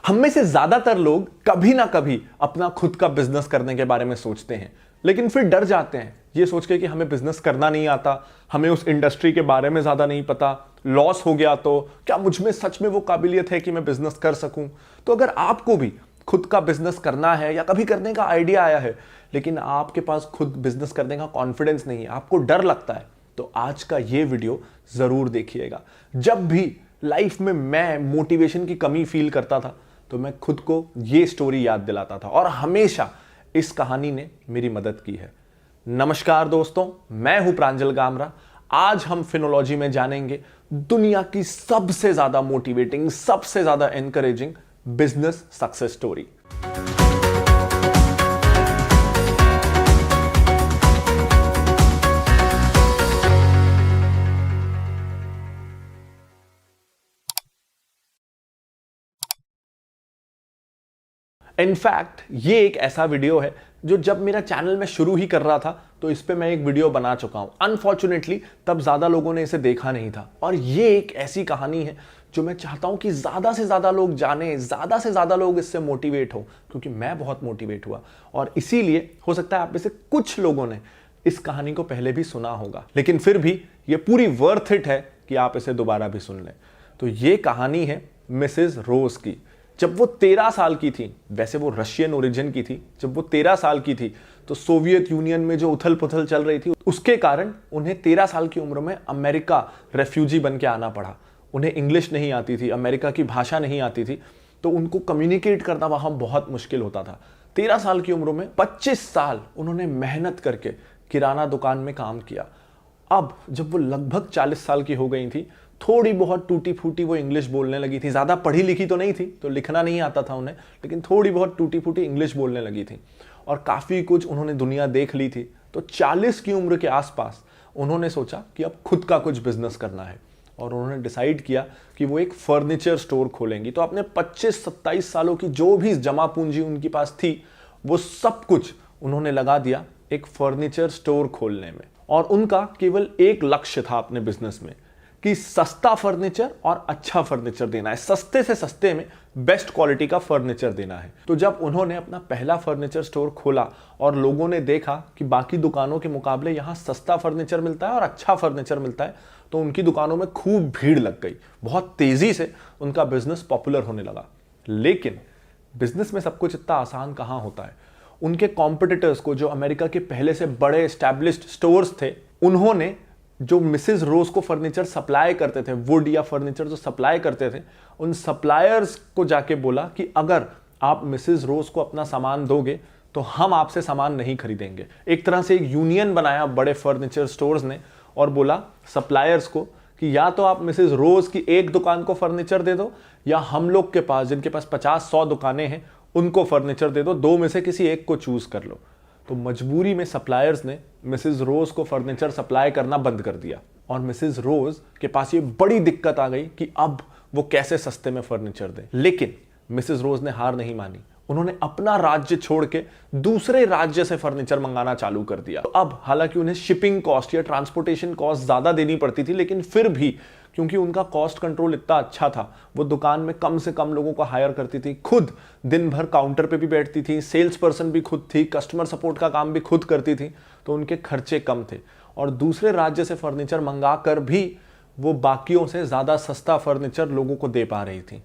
हम में से ज्यादातर लोग कभी ना कभी अपना खुद का बिजनेस करने के बारे में सोचते हैं, लेकिन फिर डर जाते हैं ये सोच के कि हमें बिजनेस करना नहीं आता, हमें उस इंडस्ट्री के बारे में ज्यादा नहीं पता, लॉस हो गया तो क्या मुझ में सच में वो काबिलियत है कि मैं बिजनेस कर सकूं। तो अगर आपको भी खुद का बिजनेस करना है या कभी करने का आइडिया आया है लेकिन आपके पास खुद बिजनेस करने का कॉन्फिडेंस नहीं है, आपको डर लगता है, तो आज का ये वीडियो जरूर देखिएगा। जब भी लाइफ में मैं मोटिवेशन की कमी फील करता था तो मैं खुद को ये स्टोरी याद दिलाता था और हमेशा इस कहानी ने मेरी मदद की है। नमस्कार दोस्तों, मैं हूं प्रांजल गामरा। आज हम फिनोलॉजी में जानेंगे दुनिया की सबसे ज्यादा मोटिवेटिंग, सबसे ज्यादा encouraging business success story. In fact ये एक ऐसा वीडियो है जो जब मेरा चैनल में शुरू ही कर रहा था तो इस पे मैं एक वीडियो बना चुका हूं। अनफॉर्चुनेटली तब ज्यादा लोगों ने इसे देखा नहीं था और ये एक ऐसी कहानी है जो मैं चाहता हूं कि ज्यादा से ज्यादा लोग जाने, ज्यादा से ज्यादा लोग इससे मोटिवेट हो, क्योंकि मैं बहुत मोटिवेट हुआ और इसीलिए हो सकता है आप में से कुछ लोगों ने इस कहानी को पहले भी सुना होगा, लेकिन फिर भी ये पूरी वर्थ इट है कि आप इसे दोबारा भी सुन लें। तो ये कहानी है मिसेस रोज की। जब वो 13 साल की थी, वैसे वो रशियन ओरिजिन की थी, जब वो 13 साल की थी तो सोवियत यूनियन में जो उथल पुथल चल रही थी उसके कारण उन्हें 13 साल की उम्र में अमेरिका रेफ्यूजी बन के आना पड़ा। उन्हें इंग्लिश नहीं आती थी, अमेरिका की भाषा नहीं आती थी, तो उनको कम्युनिकेट करना वहां बहुत मुश्किल होता था। 13 साल की उम्र में 25 साल उन्होंने मेहनत करके किराना दुकान में काम किया। अब जब वो लगभग 40 साल की हो गई थी, थोड़ी बहुत टूटी फूटी वो इंग्लिश बोलने लगी थी। ज़्यादा पढ़ी लिखी तो नहीं थी, तो लिखना नहीं आता था उन्हें, लेकिन थोड़ी बहुत टूटी फूटी इंग्लिश बोलने लगी थी और काफ़ी कुछ उन्होंने दुनिया देख ली थी। तो 40 की उम्र के आसपास उन्होंने सोचा कि अब खुद का कुछ बिजनेस करना है और उन्होंने डिसाइड किया कि वो एक फर्नीचर स्टोर खोलेंगी। तो अपने 25-27 सालों की जो भी जमा पूंजी उनके पास थी वो सब कुछ उन्होंने लगा दिया एक फर्नीचर स्टोर खोलने में। और उनका केवल एक लक्ष्य था अपने बिजनेस में कि सस्ता फर्नीचर और अच्छा फर्नीचर देना है, सस्ते से सस्ते में बेस्ट क्वालिटी का फर्नीचर देना है। तो जब उन्होंने अपना पहला फर्नीचर स्टोर खोला और लोगों ने देखा कि बाकी दुकानों के मुकाबले यहाँ सस्ता फर्नीचर मिलता है और अच्छा फर्नीचर मिलता है, तो उनकी दुकानों में खूब भीड़ लग गई। बहुत तेजी से उनका बिजनेस पॉपुलर होने लगा। लेकिन बिजनेस में सब कुछ इतना आसान कहाँ होता है। उनके कॉम्पिटिटर्स को, जो अमेरिका के पहले से बड़े एस्टैब्लिश्ड स्टोर्स थे, उन्होंने जो मिसेस रोज को फर्नीचर सप्लाई करते थे, वुड या फर्नीचर जो सप्लाई करते थे, उन सप्लायर्स को जाके बोला कि अगर आप मिसेस रोज को अपना सामान दोगे तो हम आपसे सामान नहीं खरीदेंगे। एक तरह से एक यूनियन बनाया बड़े फर्नीचर स्टोर्स ने और बोला सप्लायर्स को कि या तो आप मिसेस रोज की एक दुकान को फर्नीचर दे दो या हम लोग के पास, जिनके पास 50-100 दुकानें हैं, उनको फर्नीचर दे दो। दो में से किसी एक को चूज कर लो। तो मजबूरी में सप्लायर्स ने मिसेस रोज को फर्नीचर सप्लाई करना बंद कर दिया और मिसेस रोज के पास ये बड़ी दिक्कत आ गई कि अब वो कैसे सस्ते में फर्नीचर दें। लेकिन मिसेस रोज ने हार नहीं मानी। उन्होंने अपना राज्य छोड़ के दूसरे राज्य से फर्नीचर मंगाना चालू कर दिया। तो अब हालांकि उन्हें शिपिंग कॉस्ट या ट्रांसपोर्टेशन कॉस्ट ज्यादा देनी पड़ती थी, लेकिन फिर भी क्योंकि उनका कॉस्ट कंट्रोल इतना अच्छा था, वो दुकान में कम से कम लोगों को हायर करती थी, खुद दिन भर काउंटर पे भी बैठती थी, सेल्स पर्सन भी खुद थी, कस्टमर सपोर्ट का काम भी खुद करती थी, तो उनके खर्चे कम थे और दूसरे राज्य से फर्नीचर मंगा कर भी वो बाकियों से ज्यादा सस्ता फर्नीचर लोगों को दे पा रही थी।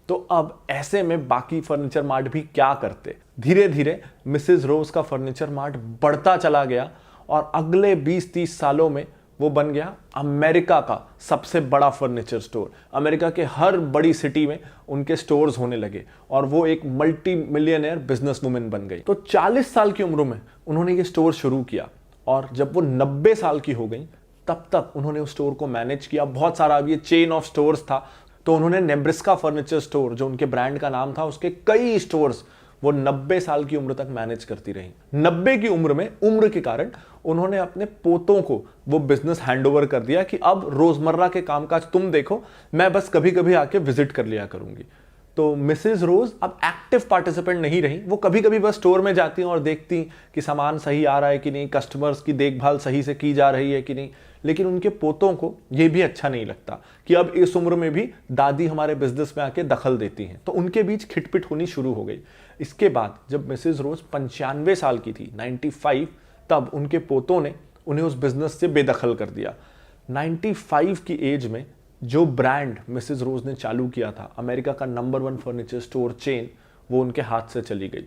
तो अब ऐसे में बाकी फर्नीचर मार्ट भी क्या करते। धीरे धीरे मिसेस रोज का फर्नीचर मार्ट बढ़ता चला गया और अगले 20-30 सालों में वो बन गया अमेरिका का सबसे बड़ा फर्नीचर स्टोर। अमेरिका के हर बड़ी सिटी में उनके स्टोर्स होने लगे और वो एक मल्टी मिलियनेयर बिजनेस वुमेन बन गई। तो 40 साल की उम्र में उन्होंने ये स्टोर शुरू किया और जब वो 90 साल की हो गई तब तक उन्होंने उस स्टोर को मैनेज किया। बहुत सारा, अब ये चेन ऑफ स्टोर्स था, तो उन्होंने नेब्रास्का फर्नीचर स्टोर, जो उनके ब्रांड का नाम था, उसके कई स्टोर्स वो 90 साल की उम्र तक मैनेज करती रही। 90 की उम्र में, उम्र के कारण, उन्होंने अपने पोतों को वो बिजनेस हैंडओवर कर दिया कि अब रोजमर्रा के कामकाज तुम देखो, मैं बस कभी कभी आके विजिट कर लिया करूंगी। तो मिसेस रोज अब एक्टिव पार्टिसिपेंट नहीं रही। वो कभी कभी बस स्टोर में जाती और देखती कि सामान सही आ रहा है कि नहीं, कस्टमर्स की देखभाल सही से की जा रही है कि नहीं, लेकिन उनके पोतों को यह भी अच्छा नहीं लगता कि अब इस उम्र में भी दादी हमारे बिजनेस में आके दखल देती हैं, तो उनके बीच खिटपिट होनी शुरू हो गई। इसके बाद जब मिसेज रोज 95 साल की थी, 95, तब उनके पोतों ने उन्हें उस बिजनेस से बेदखल कर दिया। 95 की एज में जो ब्रांड मिसेज रोज ने चालू किया था, अमेरिका का नंबर 1 फर्नीचर स्टोर चेन, वो उनके हाथ से चली गई।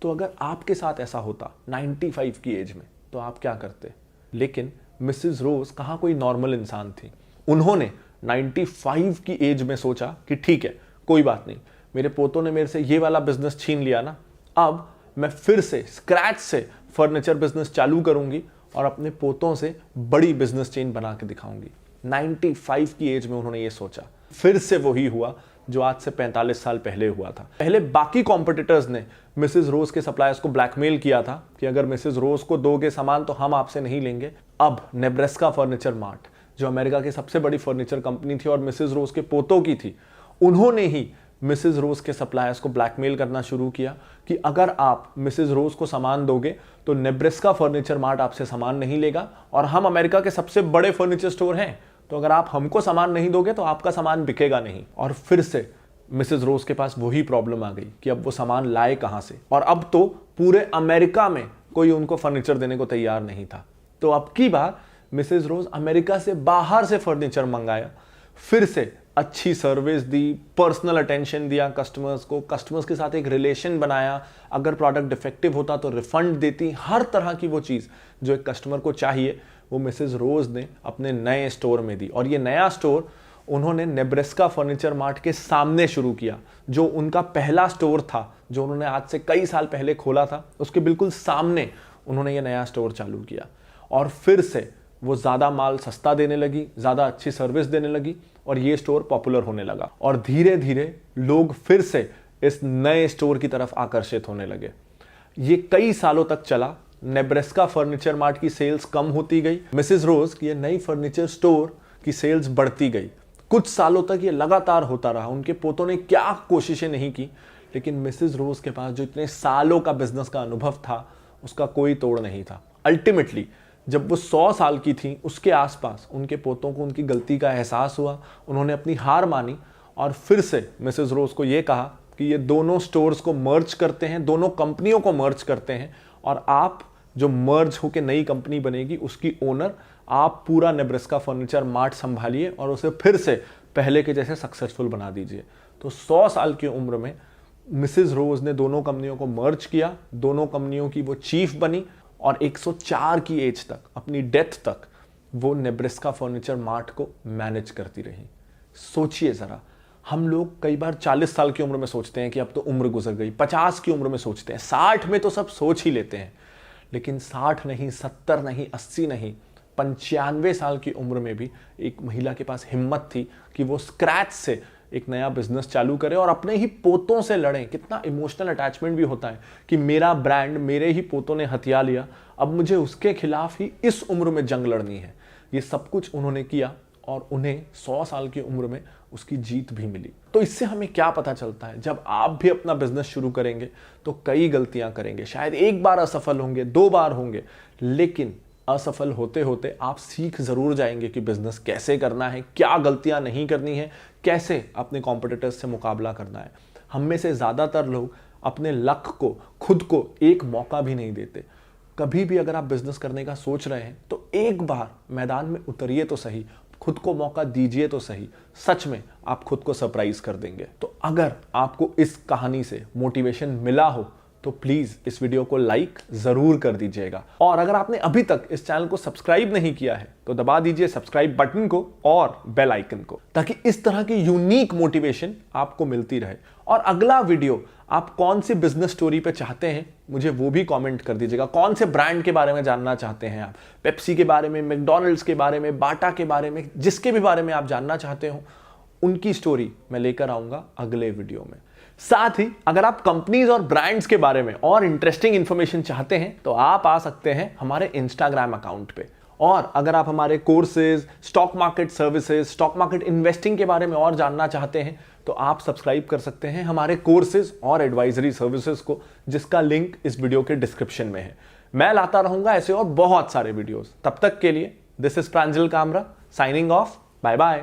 तो अगर आपके साथ ऐसा होता 95 की एज में, तो आप क्या करते? लेकिन मिसेज रोज कहाँ कोई नॉर्मल इंसान थी। उन्होंने 95 की एज में सोचा कि ठीक है, कोई बात नहीं, मेरे पोतों ने मेरे से ये वाला बिजनेस छीन लिया ना, अब मैं फिर से स्क्रैच से फर्नीचर बिजनेस चालू करूंगी और अपने पोतों से बड़ी बिजनेस चेन बना के दिखाऊंगी। 95 की एज में उन्होंने ये सोचा। फिर से वही हुआ जो आज से 45 साल पहले हुआ था। पहले बाकी कॉम्पिटिटर्स ने मिसेज रोज के सप्लायर्स को ब्लैकमेल किया था कि अगर मिसेज रोज को दोगे सामान तो हम आपसे नहीं लेंगे। अब नेब्रास्का फर्नीचर मार्ट, जो अमेरिका की सबसे बड़ी फर्नीचर कंपनी थी और मिसेज रोज के पोतों की थी, उन्होंने ही मिसेज रोज के सप्लायर्स को ब्लैकमेल करना शुरू किया कि अगर आप मिसेज रोज को सामान दोगे तो नेब्रास्का फर्नीचर मार्ट आपसे सामान नहीं लेगा, और हम अमेरिका के सबसे बड़े फर्नीचर स्टोर हैं, तो अगर आप हमको सामान नहीं दोगे तो आपका सामान बिकेगा नहीं। और फिर से मिसेज रोज के पास वही प्रॉब्लम आ गई कि अब वो सामान लाए कहां से, और अब तो पूरे अमेरिका में कोई उनको फर्नीचर देने को तैयार नहीं था। तो अब की बार मिसेज रोज अमेरिका से बाहर से फर्नीचर मंगाया, फिर से अच्छी सर्विस दी, पर्सनल अटेंशन दिया कस्टमर्स को, कस्टमर्स के साथ एक रिलेशन बनाया, अगर प्रोडक्ट डिफेक्टिव होता तो रिफंड देती, हर तरह की वो चीज़ जो एक कस्टमर को चाहिए वो मिसेज रोज ने अपने नए स्टोर में दी। और ये नया स्टोर उन्होंने नेब्रास्का फर्नीचर मार्ट के सामने शुरू किया, जो उनका पहला स्टोर था जो उन्होंने आज से कई साल पहले खोला था, उसके बिल्कुल सामने उन्होंने ये नया स्टोर चालू किया। और फिर से वो ज़्यादा माल सस्ता देने लगी, ज़्यादा अच्छी सर्विस देने लगी, और ये स्टोर पॉपुलर होने लगा। और धीरे धीरे लोग फिर से इस नए स्टोर की तरफ आकर्षित होने लगे। ये कई सालों तक चला। नेब्रास्का फर्नीचर मार्ट की सेल्स कम होती गई, मिसेज रोज की ये नई फर्नीचर स्टोर की सेल्स बढ़ती गई। कुछ सालों तक ये लगातार होता रहा। उनके पोतों ने क्या कोशिशें नहीं की, लेकिन मिसेज रोज के पास जो इतने सालों का बिजनेस का अनुभव था, उसका कोई तोड़ नहीं था। अल्टीमेटली जब वो 100 साल की थी, उसके आसपास उनके पोतों को उनकी गलती का एहसास हुआ। उन्होंने अपनी हार मानी और फिर से मिसेज रोज को ये कहा कि ये दोनों स्टोर्स को मर्ज करते हैं, दोनों कंपनियों को मर्ज करते हैं, और आप जो मर्ज होकर नई कंपनी बनेगी उसकी ओनर आप पूरा नेब्रास्का फर्नीचर मार्ट संभालिए और उसे फिर से पहले के जैसे सक्सेसफुल बना दीजिए। तो 100 साल की उम्र में मिसेज रोज ने दोनों कंपनियों को मर्ज किया, दोनों कंपनियों की वो चीफ बनी, और 104 की एज तक, अपनी डेथ तक, वो नेब्रास्का फर्नीचर मार्ट को मैनेज करती रही। सोचिए ज़रा, हम लोग कई बार 40 साल की उम्र में सोचते हैं कि अब तो उम्र गुजर गई, 50 की उम्र में सोचते हैं, 60 में तो सब सोच ही लेते हैं, लेकिन 60 नहीं, 70 नहीं, 80 नहीं, 95 साल की उम्र में भी एक महिला के पास हिम्मत थी कि वो स्क्रैच से एक नया बिजनेस चालू करे और अपने ही पोतों से लड़ें। कितना इमोशनल अटैचमेंट भी होता है कि मेरा ब्रांड मेरे ही पोतों ने हथिया लिया, अब मुझे उसके खिलाफ ही इस उम्र में जंग लड़नी है। ये सब कुछ उन्होंने किया और उन्हें 100 साल की उम्र में उसकी जीत भी मिली। तो इससे हमें क्या पता चलता है, जब आप भी अपना बिजनेस शुरू करेंगे तो कई गलतियां करेंगे, शायद एक बार असफल होंगे, 2 बार होंगे, लेकिन असफल होते होते आप सीख जरूर जाएंगे कि बिजनेस कैसे करना है, क्या गलतियां नहीं करनी है, कैसे अपने कॉम्पिटिटर्स से मुकाबला करना है। हम में से ज्यादातर लोग अपने लक को, खुद को एक मौका भी नहीं देते। कभी भी अगर आप बिजनेस करने का सोच रहे हैं तो एक बार मैदान में उतरिए तो सही, खुद को मौका दीजिए तो सही, सच में आप खुद को सरप्राइज कर देंगे। तो अगर आपको इस कहानी से मोटिवेशन मिला हो तो प्लीज इस वीडियो को लाइक जरूर कर दीजिएगा, और अगर आपने अभी तक इस चैनल को सब्सक्राइब नहीं किया है तो दबा दीजिए सब्सक्राइब बटन को और बेल आइकन को, ताकि इस तरह की यूनिक मोटिवेशन आपको मिलती रहे। और अगला वीडियो आप कौन सी बिजनेस स्टोरी पे चाहते हैं मुझे वो भी कमेंट कर दीजिएगा। कौन से ब्रांड के बारे में जानना चाहते हैं आप, पेप्सी के बारे में, मैकडॉनल्ड्स के बारे में, बाटा के बारे में, जिसके भी बारे में आप जानना चाहते हो उनकी स्टोरी मैं लेकर आऊंगा अगले वीडियो में। साथ ही अगर आप कंपनीज और ब्रांड्स के बारे में और इंटरेस्टिंग इंफॉर्मेशन चाहते हैं तो आप आ सकते हैं हमारे इंस्टाग्राम अकाउंट पे। और अगर आप हमारे courses, stock market services, stock market investing के बारे में और जानना चाहते हैं तो आप सब्सक्राइब कर सकते हैं हमारे कोर्सेज और एडवाइजरी सर्विसेज को, जिसका लिंक इस वीडियो के डिस्क्रिप्शन में है। मैं लाता रहूंगा ऐसे और बहुत सारे वीडियोस। तब तक के लिए this is Pranjal Kamra signing off, bye bye.